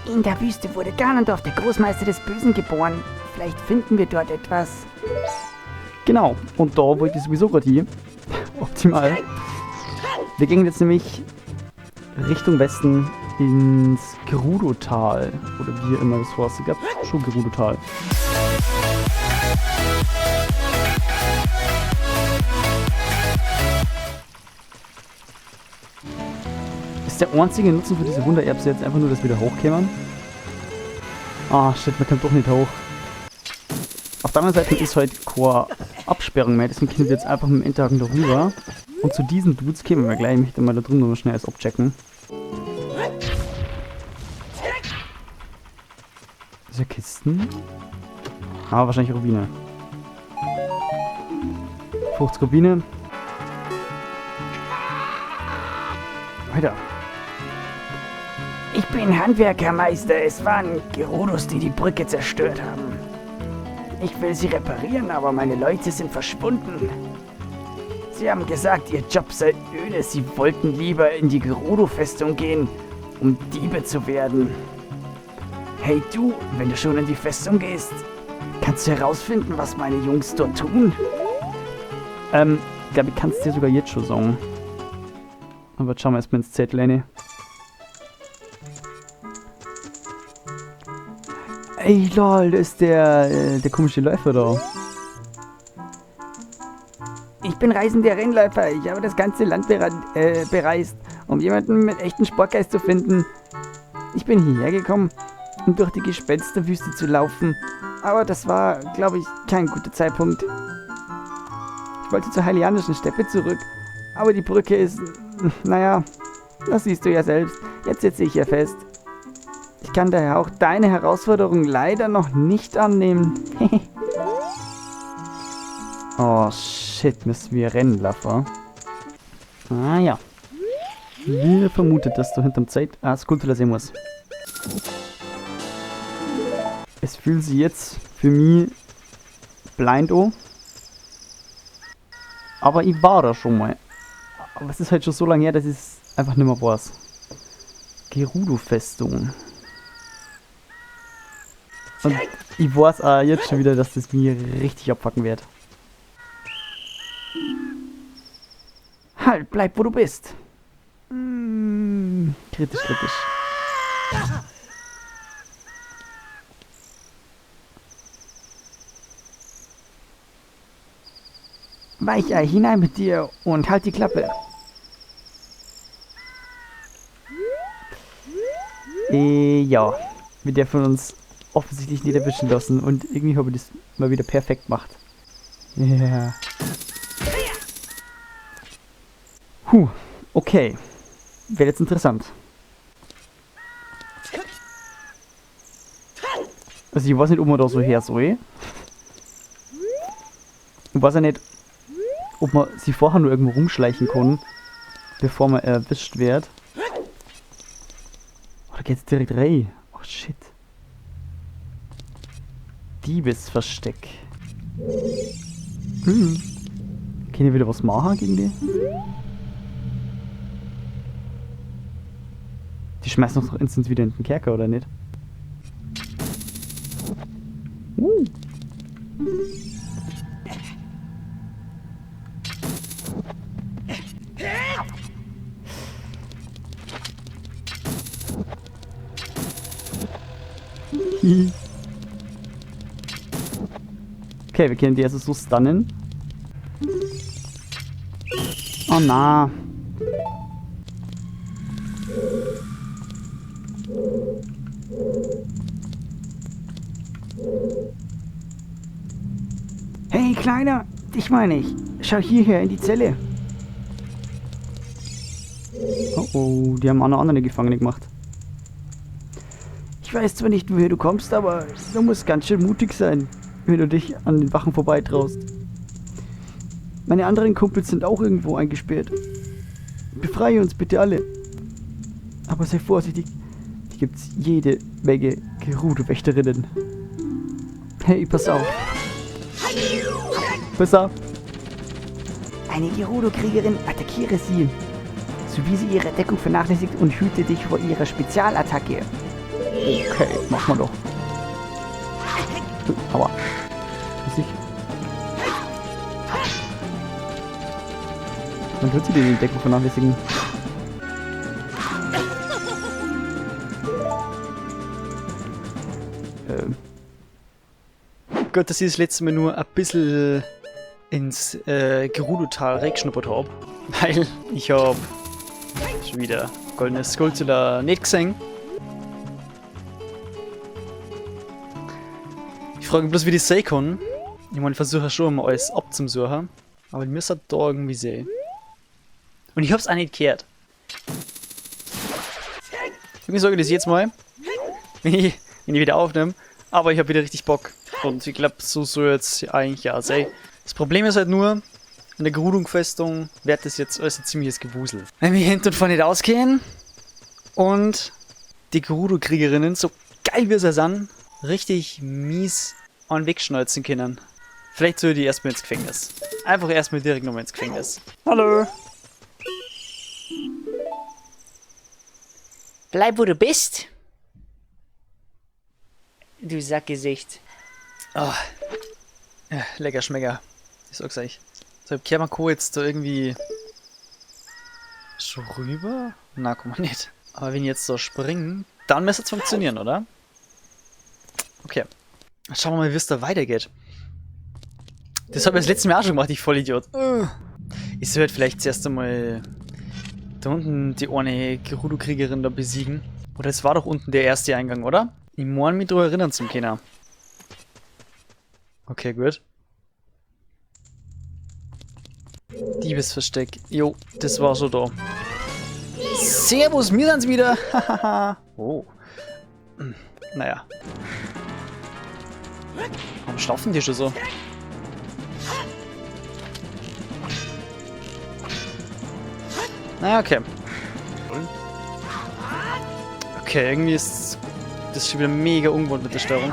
In der Wüste wurde Ganondorf, der Großmeister des Bösen, geboren. Vielleicht finden wir dort etwas. Genau, und da wollte ich sowieso gerade hier. Optimal. Wir gehen jetzt nämlich Richtung Westen ins Gerudo-Tal. Oder wie immer das heißt. Ich glaube schon Gerudo-Tal. Ist der einzige Nutzen für diese Wundererbse jetzt einfach nur, dass wir da hochkämen? Ah, shit, man kommt doch nicht hoch. Auf der anderen Seite ist halt keine Absperrung mehr, deswegen können wir jetzt einfach mit dem Endtagen da rüber. Und zu diesen Dudes kämen wir gleich. Ich möchte mal da drüben noch schnell alles abchecken. Ist ja Kisten? Ah, wahrscheinlich Rubine. 50 Rubine. Weiter. Ich bin Handwerkermeister. Es waren Gerudos, die die Brücke zerstört haben. Ich will sie reparieren, aber meine Leute sind verschwunden. Sie haben gesagt, ihr Job sei öde. Sie wollten lieber in die Gerudo-Festung gehen, um Diebe zu werden. Hey du, wenn du schon in die Festung gehst, kannst du herausfinden, was meine Jungs dort tun? Ich glaube, ich kann es dir sogar jetzt schon sagen. Aber jetzt schauen wir erstmal ins Zettel rein. Ey, lol, da ist der komische Läufer da. Ich bin reisender Rennläufer. Ich habe das ganze Land bereist, um jemanden mit echten Sportgeist zu finden. Ich bin hierher gekommen, um durch die Gespensterwüste zu laufen. Aber das war, glaube ich, kein guter Zeitpunkt. Ich wollte zur Hylianischen Steppe zurück. Aber die Brücke ist... Naja, das siehst du ja selbst. Jetzt sitze ich hier fest. Ich kann daher auch deine Herausforderung leider noch nicht annehmen. Oh shit, müssen wir rennen, Laffer. Ah ja. Wie vermutet, dass du hinterm Skulptur sehen musst. Es fühlt sich jetzt für mich blind an. Aber ich war da schon mal. Aber es ist halt schon so lange her, dass ich es einfach nicht mehr weiß. Gerudo-Festung. Und ich weiß auch jetzt schon wieder, dass das mir richtig abpacken wird. Halt, bleib wo du bist. Kritisch, kritisch. Weichei, hinein mit dir und halt die Klappe. Ja, wir dürfen uns offensichtlich nicht erwischen lassen und irgendwie habe ich das mal wieder perfekt gemacht. Ja. Yeah. Okay. Wäre jetzt interessant. Also ich weiß nicht, ob man da so her soll. Ich weiß ja nicht, ob man sie vorher nur irgendwo rumschleichen kann, bevor man erwischt wird. Oder geht's direkt rein? Oh shit. Diebesversteck. Können wir wieder was machen gegen die? Die schmeißen uns doch instant wieder in den Kerker, oder nicht? Okay, wir können die also so stunnen. Oh na. Hey, Kleiner, dich meine ich. Schau hierher in die Zelle. Oh oh, die haben auch noch andere Gefangene gemacht. Ich weiß zwar nicht, woher du kommst, aber du musst ganz schön mutig sein, wenn du dich an den Wachen vorbeitraust. Meine anderen Kumpels sind auch irgendwo eingesperrt. Befreie uns bitte alle. Aber sei vorsichtig, hier gibt's jede Menge Gerudo-Wächterinnen. Hey, pass auf. Pass auf. Eine Gerudo-Kriegerin, attackiere sie. So wie sie ihre Deckung vernachlässigt und hüte dich vor ihrer Spezialattacke. Okay, machen wir doch. Aua. Sich. Man wird sie die Deckung vernachlässigen. Gut, dass ich das letzte Mal nur ein bisschen ins Gerudo-Tal reingeschnuppert habe. Weil ich habe schon wieder goldenes Skulltula nicht gesehen. Ich frage mich bloß, wie die sehen kann. Ich meine, ich versuche schon mal alles abzusuchen. Aber ich muss halt da irgendwie sehen. Und ich hab's auch nicht gehört. Ich sage das jetzt mal, wenn ich wieder aufnehme. Aber ich habe wieder richtig Bock. Und ich glaube, so soll jetzt eigentlich ja sein. Das Problem ist halt nur, an der Gerudo-Festung wird das jetzt alles ein ziemliches Gewusel. Wenn wir hinten und vorne nicht ausgehen und die Gerudo-Kriegerinnen, so geil wie sie sind, richtig mies an wegschneuzen können. Vielleicht soll die erstmal ins Gefängnis. Einfach erstmal direkt nochmal ins Gefängnis. Hallo! Bleib, wo du bist. Du Sackgesicht. Oh. Ja, lecker Schmecker. Ich sag's euch. So, ich mal jetzt da irgendwie so rüber? Na, guck mal nicht. Aber wenn ich jetzt so springen, dann müsste es funktionieren, oder? Okay. Schauen wir mal, wie es da weitergeht. Das habe ich das letzte Mal auch schon gemacht, ich Vollidiot. Ich sollte vielleicht zuerst einmal da unten die eine Gerudo-Kriegerin da besiegen. Oder es war doch unten der erste Eingang, oder? Ich meine mich daran erinnern zum Kinder. Okay, gut. Diebesversteck. Jo, das war schon da. Servus, mir sind's wieder. Oh. Naja. Warum schlafen die schon so? Naja, okay. Okay, irgendwie ist das schon wieder mega ungewohnt mit der Steuerung.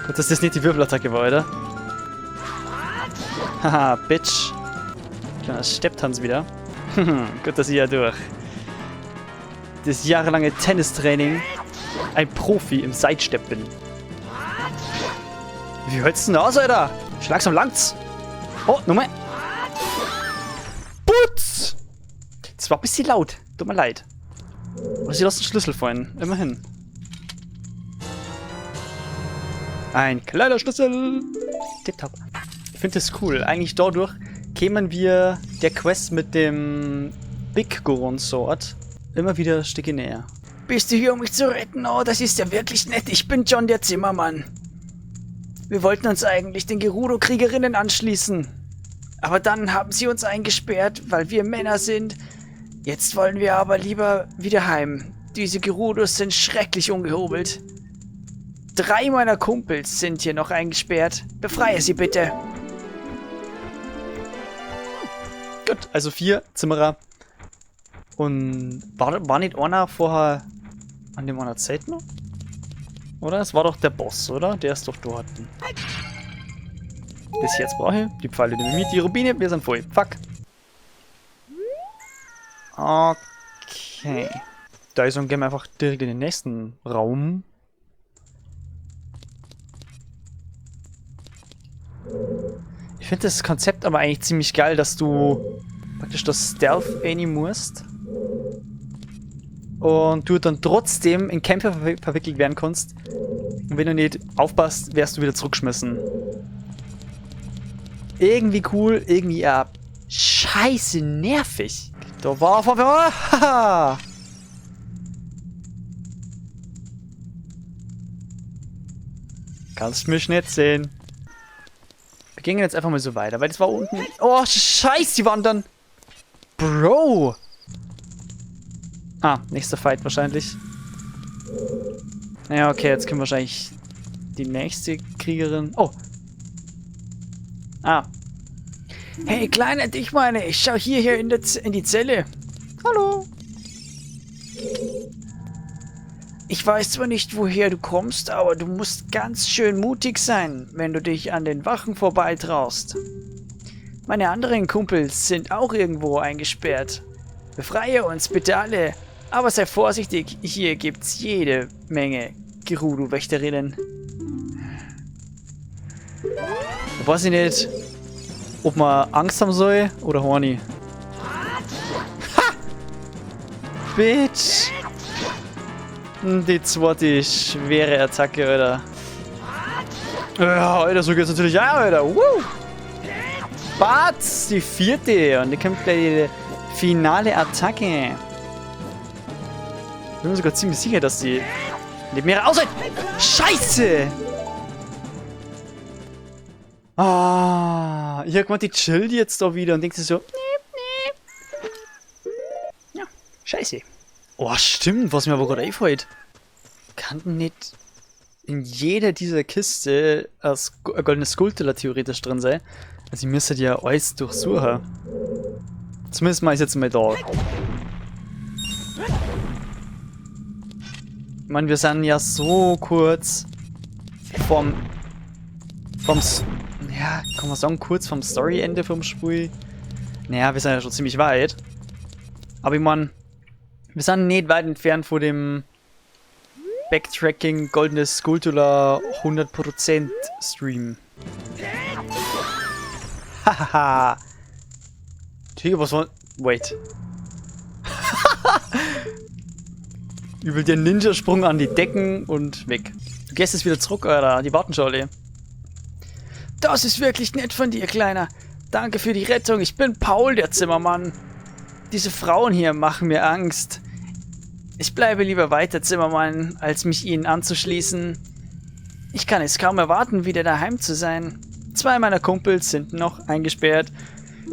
Gut, dass das nicht die Wirbelattacke war, oder? Haha, Bitch. Kleiner Stepptanz wieder. Gut, dass ich ja durch das jahrelange Tennistraining ein Profi im Sidestep bin. Wie hältst du denn aus, Alter? Schlagsam langt's. Oh, nochmal. Putz! Das war ein bisschen laut. Tut mir leid. Aber sie lassen den Schlüssel fallen. Immerhin. Ein kleiner Schlüssel. Tipptopp. Ich finde das cool. Eigentlich dadurch kämen wir der Quest mit dem Big Goron Sword immer wieder ein Stückchen näher. Bist du hier, um mich zu retten? Oh, das ist ja wirklich nett. Ich bin John der Zimmermann. Wir wollten uns eigentlich den Gerudo-Kriegerinnen anschließen. Aber dann haben sie uns eingesperrt, weil wir Männer sind. Jetzt wollen wir aber lieber wieder heim. Diese Gerudos sind schrecklich ungehobelt. 3 meiner Kumpels sind hier noch eingesperrt. Befreie sie bitte. Gut, also 4 Zimmerer. Und war nicht einer vorher an dem einer Zeit noch? Oder? Es war doch der Boss, oder? Der ist doch dort. Bis jetzt brauche ich die Pfeile, die mit, die Rubine, wir sind voll. Fuck. Okay. Da ist und gehen wir einfach direkt in den nächsten Raum. Ich finde das Konzept aber eigentlich ziemlich geil, dass du praktisch das Stealth aimen musst. Und du dann trotzdem in Kämpfe verwickelt werden kannst. Und wenn du nicht aufpasst, wärst du wieder zurückgeschmissen. Irgendwie cool, irgendwie scheiße nervig. Da war haha! Kannst mich nicht sehen. Wir gehen jetzt einfach mal so weiter, weil das war unten. Oh, scheiße, die waren dann. Bro! Ah, nächster Fight wahrscheinlich. Ja, okay, jetzt können wir wahrscheinlich die nächste Kriegerin. Oh! Ah. Hey, Kleiner, dich meine, ich schau hier in die Zelle. Hallo! Ich weiß zwar nicht, woher du kommst, aber du musst ganz schön mutig sein, wenn du dich an den Wachen vorbeitraust. Meine anderen Kumpels sind auch irgendwo eingesperrt. Befreie uns bitte alle. Aber sei vorsichtig, hier gibt's jede Menge Gerudo-Wächterinnen. Ich weiß ich nicht, ob man Angst haben soll oder horny. Ha! Bitch! Die zweite schwere Attacke, Alter. Ja, Alter, so geht's natürlich auch, Alter. Woo! Batz, die vierte. Und dann kommt gleich die finale Attacke. Ich bin mir sogar ziemlich sicher, dass die nicht mehr aussehen. Scheiße! Ah, ich hab gemeint, die chillt jetzt da wieder und denkt sich so. Ja, scheiße. Oh, stimmt, was mir aber gerade einfällt. Kann nicht in jeder dieser Kiste ein goldenes Skulltula theoretisch drin sein? Also, ich müsste ja alles durchsuchen. Zumindest mal ist jetzt mal da. Ich meine, wir sind ja so kurz ja, kann man sagen, kurz vom Storyende vom Spiel. Naja, wir sind ja schon ziemlich weit. Aber ich meine, wir sind nicht weit entfernt von dem Backtracking Goldenes Skulltula 100% Stream. Hahaha. Digga, was war... Wait. Übel den Ninja-Sprung an die Decken und weg. Du gehst jetzt wieder zurück, Alter. Die warten schon alle. Das ist wirklich nett von dir, Kleiner. Danke für die Rettung. Ich bin Paul, der Zimmermann. Diese Frauen hier machen mir Angst. Ich bleibe lieber weiter Zimmermann, als mich ihnen anzuschließen. Ich kann es kaum erwarten, wieder daheim zu sein. 2 meiner Kumpels sind noch eingesperrt.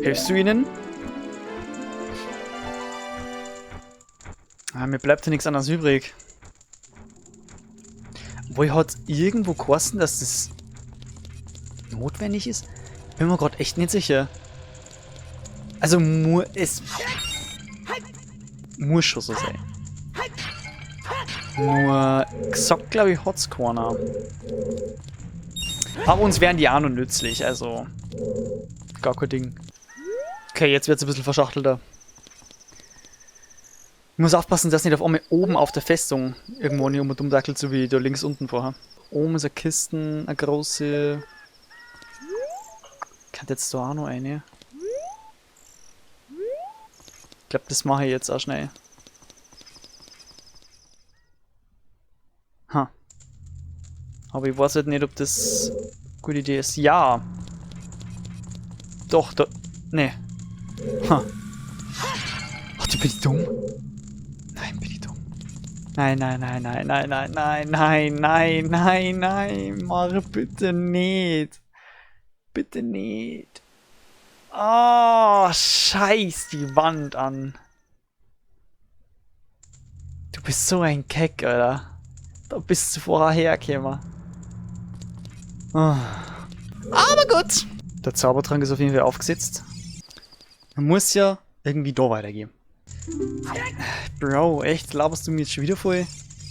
Hilfst du ihnen? Ah, mir bleibt ja nichts anderes übrig. Obwohl hat irgendwo geheißen, dass das notwendig ist? Bin mir gerade echt nicht sicher. Also es muss schon so sein. Nur gesagt, glaube ich, hat's keiner. Aber uns wären die auch noch nützlich, also gar kein Ding. Okay, jetzt wird's ein bisschen verschachtelter. Ich muss aufpassen, dass nicht auf einmal oben auf der Festung irgendwo nicht um und umdackelt, so wie da links unten vorher. Oben ist eine Kiste, eine große. Kann jetzt da auch noch eine? Ich glaube, das mache ich jetzt auch schnell. Ha. Aber ich weiß halt nicht, ob das eine gute Idee ist. Ja. Doch, da. Nee. Ha. Ach, bin ich dumm? Nein, bin ich dumm. Nein, nein, nein, nein, nein, nein, nein, nein, nein, nein, nein. Mach bitte nicht. Bitte nicht. Oh, scheiß die Wand an. Du bist so ein Keck, Alter. Da bist du vorher hergekommen. Oh. Aber gut. Der Zaubertrank ist auf jeden Fall aufgesetzt. Man muss ja irgendwie da weitergehen. Bro, echt? Laberst du mir jetzt schon wieder voll?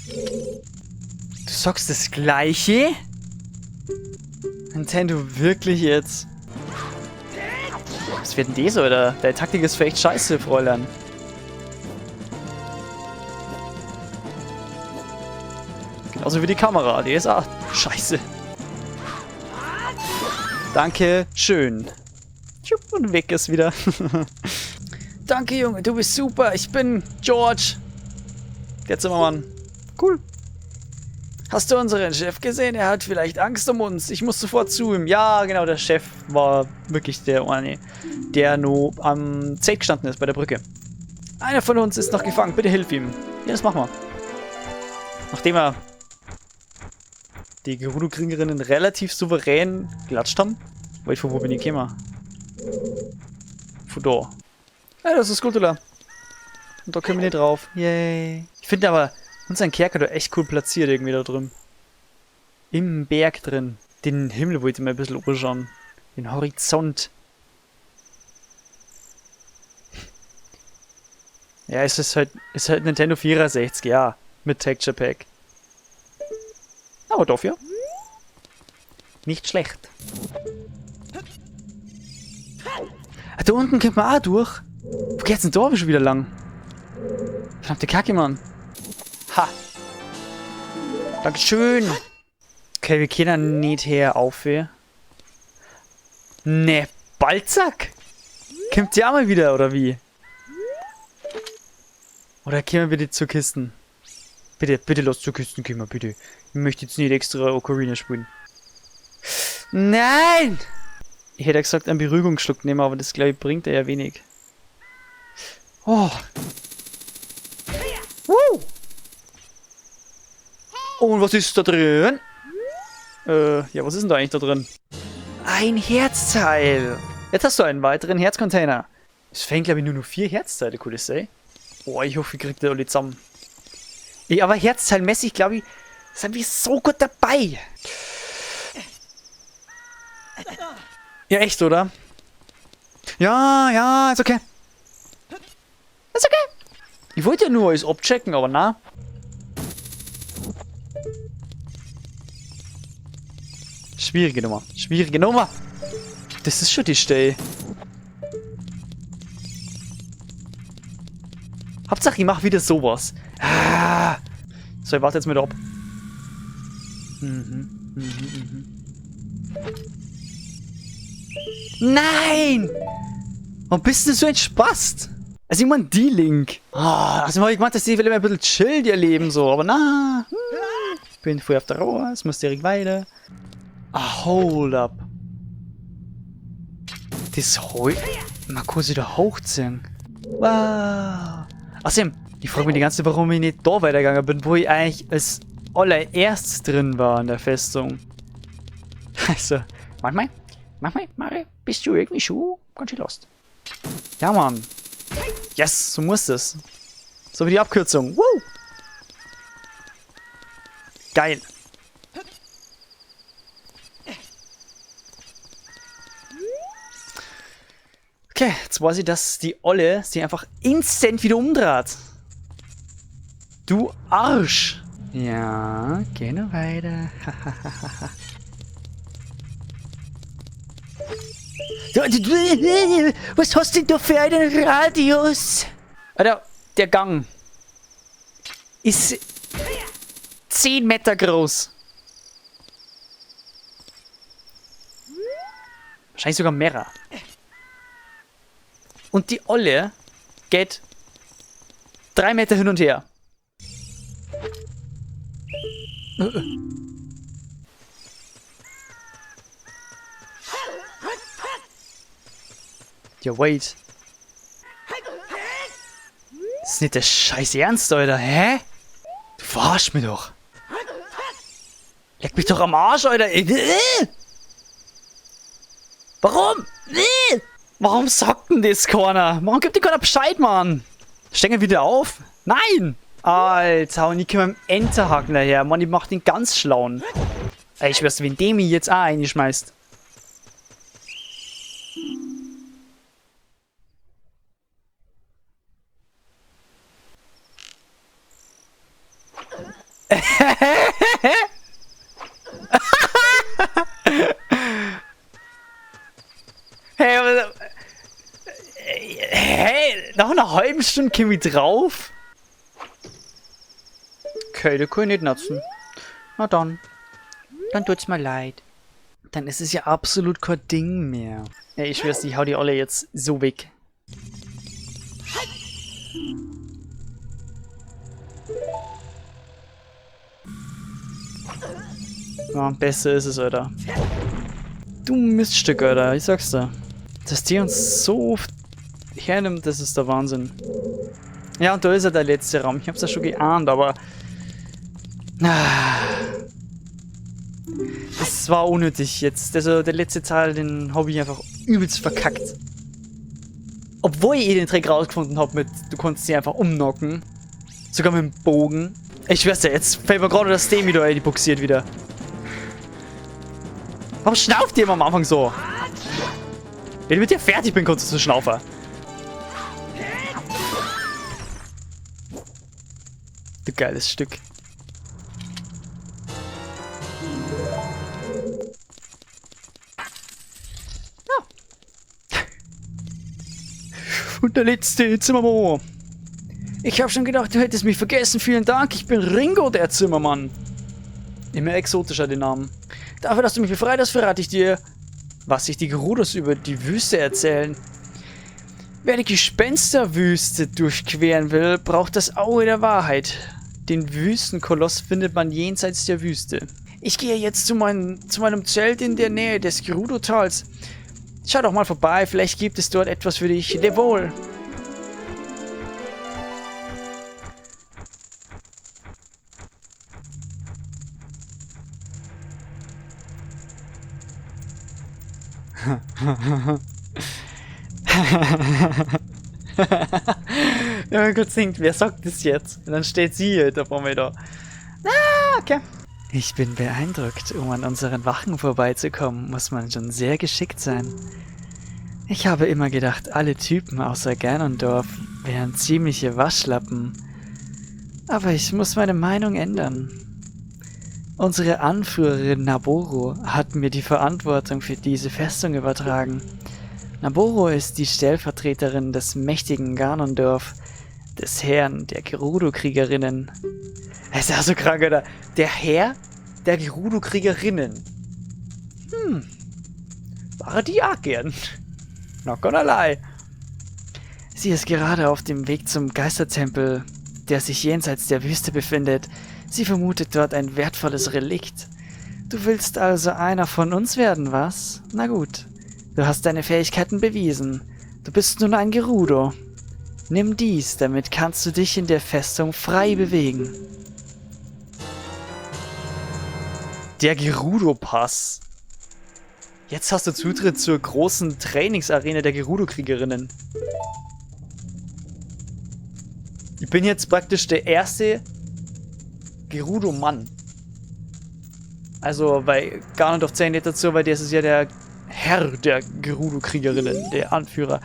Du sagst das Gleiche? Nintendo, wirklich jetzt? Was wird denn das, oder? Deine Taktik ist für echt scheiße, Fräulein. Genauso wie die Kamera, die ist auch scheiße. Danke, schön. Und weg ist wieder. Danke, Junge, du bist super. Ich bin George. Der Zimmermann. Cool. Hast du unseren Chef gesehen? Er hat vielleicht Angst um uns. Ich muss sofort zu ihm. Ja, genau, der Chef war wirklich der eine, der nur am Zelt gestanden ist bei der Brücke. Einer von uns ist noch gefangen. Bitte hilf ihm. Ja, das machen wir. Nachdem wir die Gerudo-Kriegerinnen relativ souverän gelatscht haben. Weil von wo bin ich gekommen? Von da. Ja, das ist Skulltula. Und da können wir nicht drauf. Yay. Ich finde aber unseren Kerker da echt cool platziert irgendwie da drüben. Im Berg drin. Den Himmel wollte ich mal ein bisschen anschauen. Den Horizont. Ja, es ist halt Nintendo 64, ja. Mit Texture Pack. Aber dafür. Nicht schlecht. Da unten kommt man auch durch. Wo geht's denn da schon wieder lang? Verdammte Kacke, Mann. Ha. Dankeschön. Okay, wir können nicht her auf. Ne, Balzac. Kommt die auch mal wieder, oder wie? Oder kommen wir bitte zur Kisten? Bitte lass zur Kisten kommen, bitte. Ich möchte jetzt nicht extra Ocarina spielen. Nein! Ich hätte gesagt, einen Beruhigungsschluck nehmen, aber das, glaube ich, bringt ja wenig. Oh. Und was ist da drin? Ja, was ist denn da eigentlich da drin? Ein Herzteil. Jetzt hast du einen weiteren Herzcontainer. Es fängt, glaube ich, nur noch 4 Herzteile, cool ist, ey. Boah, ich hoffe, ich krieg das alle zusammen. Ja, aber herzteilmäßig, glaube ich, sind wir so gut dabei. Ja, echt, oder? Ja, ist okay. Ist okay. Ich wollte ja nur alles abchecken, aber na. Schwierige Nummer. Schwierige Nummer. Das ist schon die Stelle. Hauptsache, ich mache wieder sowas. Ah. So, ich warte jetzt mit ab. Nein! Warum bist du so entspannt? Also, ich mein, die Link. Also, ich gemeint, dass die will ein bisschen chillt ihr Leben so, aber na. Ich bin voll auf der Rohr, es muss direkt weiter. Hold up. Das man kann sich da hochziehen. Wow. Außerdem, ich frage mich die ganze Zeit, warum ich nicht da weitergegangen bin, wo ich eigentlich als allererst drin war in der Festung. Also, manchmal, Mario, bist du irgendwie schon ganz schön lost. Ja, Mann. Yes, so muss das. So wie die Abkürzung. Woo! Geil. Okay, jetzt weiß ich, dass die Olle sie einfach instant wieder umdreht. Du Arsch! Ja, geh nur weiter. Was hast denn du für einen Radius? Alter, der Gang ist 10 Meter groß. Wahrscheinlich sogar mehrere. Und die Olle geht 3 Meter hin und her. Ja, wait. Das ist nicht der scheiß Ernst, Alter. Hä? Du verarschst mich doch. Leck mich doch am Arsch, Alter. Warum? Warum sagt denn das keiner? Warum gibt dir keiner Bescheid, Mann? Stecken wir wieder auf? Nein! Alter, und ich komme mit dem Enterhaken daher. Mann, ich mach den ganz schlauen. Ey, ich schwör's, wenn der mich jetzt auch reinschmeißt. Hey, nach einer halben Stunde komme ich drauf? Okay, der kann ich nicht nutzen. Na dann. Dann tut's mir leid. Dann ist es ja absolut kein Ding mehr. Ja, ich schwör's, ich hau die alle jetzt so weg. Ja, besser ist es, Alter. Du Miststück, Alter, ich sag's dir. Dass die uns so oft hernimmt, das ist der Wahnsinn. Ja, und da ist ja der letzte Raum. Ich hab's ja schon geahnt, aber... Das war unnötig jetzt. Also der letzte Teil, den habe ich einfach übelst verkackt. Obwohl ich den Trick rausgefunden habe mit, du konntest sie einfach umknocken. Sogar mit dem Bogen. Ich schwör's dir, jetzt fällt mir gerade das Demi da, die buxiert wieder. Warum schnauft ihr immer am Anfang so? Wenn ich mit dir fertig bin, kommst du zu schnaufen. Du geiles Stück. Ja. Und der letzte, jetzt sind wir mal. Ich habe schon gedacht, du hättest mich vergessen. Vielen Dank. Ich bin Ringo, der Zimmermann. Immer exotischer, den Namen. Dafür, dass du mich befreit hast, verrate ich dir, was sich die Gerudos über die Wüste erzählen. Wer die Gespensterwüste durchqueren will, braucht das Auge der Wahrheit. Den Wüstenkoloss findet man jenseits der Wüste. Ich gehe jetzt zu meinem Zelt in der Nähe des Gerudo-Tals. Schau doch mal vorbei, vielleicht gibt es dort etwas für dich. Leb wohl. Ja, mein Gott singt, wer sagt das jetzt? Und dann steht sie halt auf einmal da. Ah, okay. Ich bin beeindruckt. Um an unseren Wachen vorbeizukommen, muss man schon sehr geschickt sein. Ich habe immer gedacht, alle Typen außer Ganondorf wären ziemliche Waschlappen. Aber ich muss meine Meinung ändern. Unsere Anführerin Naboro hat mir die Verantwortung für diese Festung übertragen. Naboro ist die Stellvertreterin des mächtigen Ganondorf, des Herrn der Gerudo-Kriegerinnen. Das ist ja so krank, oder? Der Herr der Gerudo-Kriegerinnen. War die auch gern. Not gonna lie. Sie ist gerade auf dem Weg zum Geistertempel, der sich jenseits der Wüste befindet. Sie vermutet dort ein wertvolles Relikt. Du willst also einer von uns werden, was? Na gut. Du hast deine Fähigkeiten bewiesen. Du bist nun ein Gerudo. Nimm dies, damit kannst du dich in der Festung frei bewegen. Der Gerudo-Pass. Jetzt hast du Zutritt zur großen Trainingsarena der Gerudo-Kriegerinnen. Ich bin jetzt praktisch der erste Gerudo-Mann. Also bei Ganondorf zählen nicht dazu, weil das ist ja der Herr der Gerudo-Kriegerinnen, der Anführer.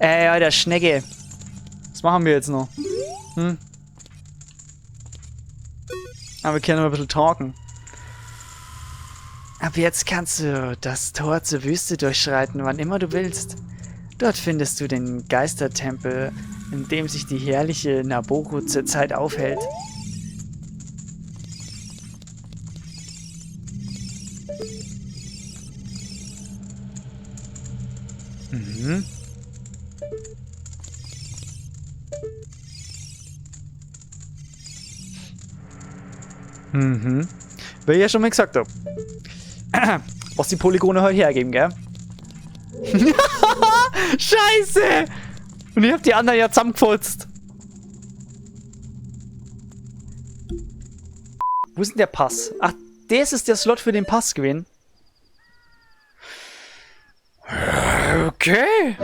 Ja, der Schnecke. Was machen wir jetzt noch? Aber wir können noch ein bisschen talken. Ab jetzt kannst du das Tor zur Wüste durchschreiten, wann immer du willst. Dort findest du den Geistertempel, in dem sich die herrliche Naboro zurzeit aufhält. Weil ich ja schon mal gesagt habe. Was die Polygone halt hergeben, gell? Scheiße! Und ich hab die anderen ja zusammengefurzt. Wo ist denn der Pass? Ach, das ist der Slot für den Pass gewesen. Okay.